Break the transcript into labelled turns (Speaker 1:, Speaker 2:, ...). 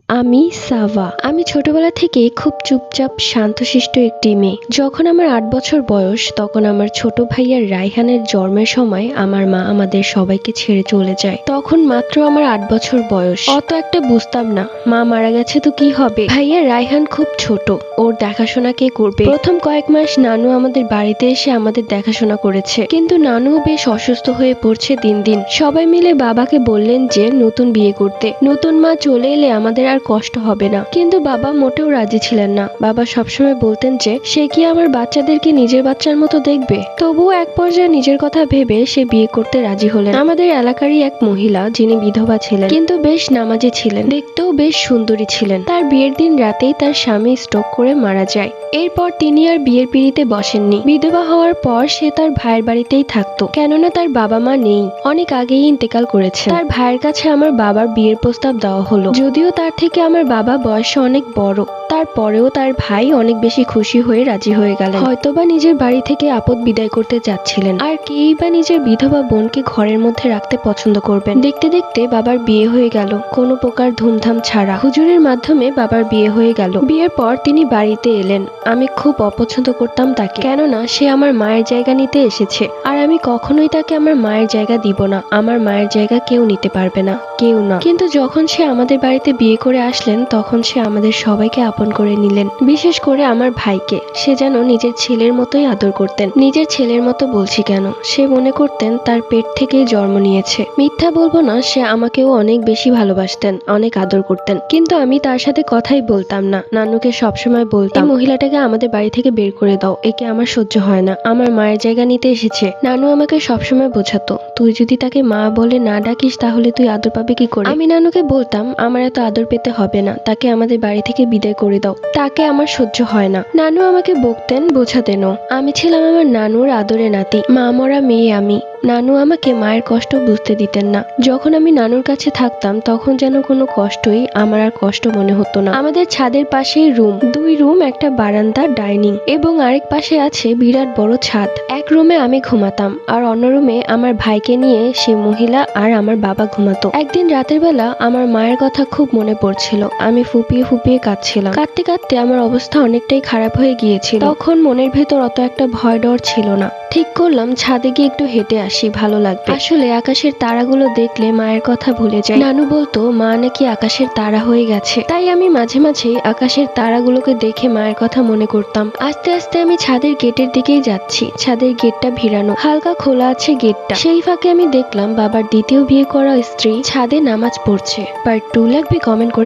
Speaker 1: আমি সাভা। আমি ছোটবেলা থেকে খুব চুপচাপ শান্তশিষ্ট একটি মেয়ে। যখন আমার ৮ বছর বয়স তখন আমার ছোট ভাইয়ার রায়হানের জন্মের সময় আমার মা আমাদের সবাইকে ছেড়ে চলে যায়। তখন মাত্র আমার ৮ বছর বয়স। অত একটা বুঝতাম না, মা মারা গেছে তো কি হবে। ভাইয়ার রায়হান খুব ছোট, ওর দেখাশোনা কে করবে। প্রথম কয়েক মাস নানু আমাদের বাড়িতে এসে আমাদের দেখাশোনা করেছে, কিন্তু নানুও বেশ অসুস্থ হয়ে পড়ছে দিন দিন। সবাই মিলে বাবাকে বললেন যে নতুন বিয়ে করতে, নতুন মা চলে এলে আমাদের আর কষ্ট হবে না। কিন্তু বাবা মোটেও রাজি ছিলেন না। বাবা সবসময় বলতেন যে সে কি আমার বাচ্চাদেরকে নিজের বাচ্চার মতো দেখবে। তবুও এক পর্যায়ে নিজের কথা ভেবে সে বিয়ে করতে রাজি হলেন। আমাদের এলাকারই এক মহিলা, যিনি বিধবা ছিলেন কিন্তু বেশ নামাজি ছিলেন, দেখতেও বেশ সুন্দরী ছিলেন। তার বিয়ের দিন রাতেই তার স্বামী স্ট্রোক করে মারা যায়। এরপর তিনি আর বিয়ের পিঁড়িতে বসেননি। বিধবা হওয়ার পর সে তার ভাইয়ের বাড়িতেই থাকতো, কেননা তার বাবা মা নেই, অনেক আগেই ইন্তেকাল করেছে। তার ভাইয়ের কাছে আমার বাবার বিয়ের প্রস্তাব দেওয়া হলো। যদিও তার থেকে আমার বাবা বয়সে অনেক বড়, তারপরেও তার ভাই অনেক বেশি খুশি হয়ে রাজি হয়ে গেলেন। হয়তোবা নিজের বাড়ি থেকে আপদ বিদায় করতে যাচ্ছিলেন। আর কেই বা নিজের বিধবা বোনকে ঘরের মধ্যে রাখতে পছন্দ করবেন। দেখতে দেখতে বাবার বিয়ে হয়ে গেল, কোনো প্রকার ধুমধাম ছাড়া। হুজুরের মাধ্যমে বাবার বিয়ে হয়ে গেল। বিয়ের পর তিনি বাড়িতে এলেন। আমি খুব অপছন্দ করতাম তাকে, কেননা সে আমার মায়ের জায়গা নিতে এসেছে, আর আমি কখনোই তাকে আমার মায়ের জায়গা দিব না। আমার মায়ের জায়গা কেউ নিতে পারবে না, কেউ না। কিন্তু যখন সে আমাদের বাড়িতে বিয়ে করে আসলেন তখন সে আমাদের সবাইকে আপন করে নিলেন, বিশেষ করে আমার ভাইকে। সে যেন নিজের ছেলের মতোই আদর করতেন। নিজের ছেলের মতো বলছি কেন, সে মনে করতেন তার পেট থেকেই জন্ম নিয়েছে। মিথ্যা বলবো না, সে আমাকেও অনেক বেশি ভালোবাসতেন, অনেক আদর করতেন। কিন্তু আমি তার সাথে কথাই বলতাম না। নানুকে সবসময় বলতাম, এই মহিলাটাকে আমাদের বাড়ি থেকে বের করে দাও, একে আমার সহ্য হয় না, আমার মায়ের জায়গা নিতে এসেছে। নানু আমাকে সবসময় বোঝাতো, তুই যদি তাকে মা বলে না ডাকিস তাহলে তুই আদর পাবে কি করে। আমি নানুকে বলতাম, আমার এত আদর পেতে হবে না, তাকে আমাদের বাড়ি থেকে বিদায় করে দাও, তাকে আমার সহ্য হয় না। নানু আমাকে বকতেন, বোঝাতেনও। আমি ছিলাম আমার নানুর আদরে নাতি, মা মরা মেয়ে আমি। নানু আমাকে মায়ের কষ্ট বুঝতে দিতেন না। যখন আমি নানুর কাছে থাকতাম তখন যেন কোনো কষ্টই আমার আর কষ্ট মনে হতো না। আমাদের ছাদের পাশেই রুম, 2 রুম, একটা বারান্দা, ডাইনিং, এবং আরেক পাশে আছে বিরাট বড় ছাদ। এক রুমে আমি ঘুমাতাম, আর অন্য রুমে আমার ভাইকে নিয়ে সে মহিলা আর আমার বাবা ঘুমাতো। একদিন রাতের বেলা আমার মায়ের কথা খুব মনে পড়ছিল। আমি ফুপিয়ে ফুপিয়ে কাঁদছিলাম। কাঁদতে কাঁদতে আমার অবস্থা অনেকটাই খারাপ হয়ে গিয়েছিল। তখন মনের ভেতর অত একটা ভয় ডর ছিল না। ঠিক করলাম ছাদে গিয়ে একটু হেঁটে আসি, ভালো লাগবে। আসলে আকাশের তারাগুলো দেখলে মায়ের কথা ভুলে যায়। নানু বলতো মা নাকি আকাশের তারা হয়ে গেছে, তাই আমি মাঝে মাঝে আকাশের তারাগুলোকে দেখে মায়ের কথা মনে করতাম। আস্তে আস্তে আমি ছাদের গেটের দিকেই যাচ্ছি। ছাদের গেটটা ভিড়ানো, হালকা খোলা আছে গেটটা। সেই ফাঁকে আমি দেখলাম বাবার দ্বিতীয় বিয়ে করা স্ত্রী ছাদে নামাজ পড়ছে। পার্ট 2 লাগবে, কমেন্ট করে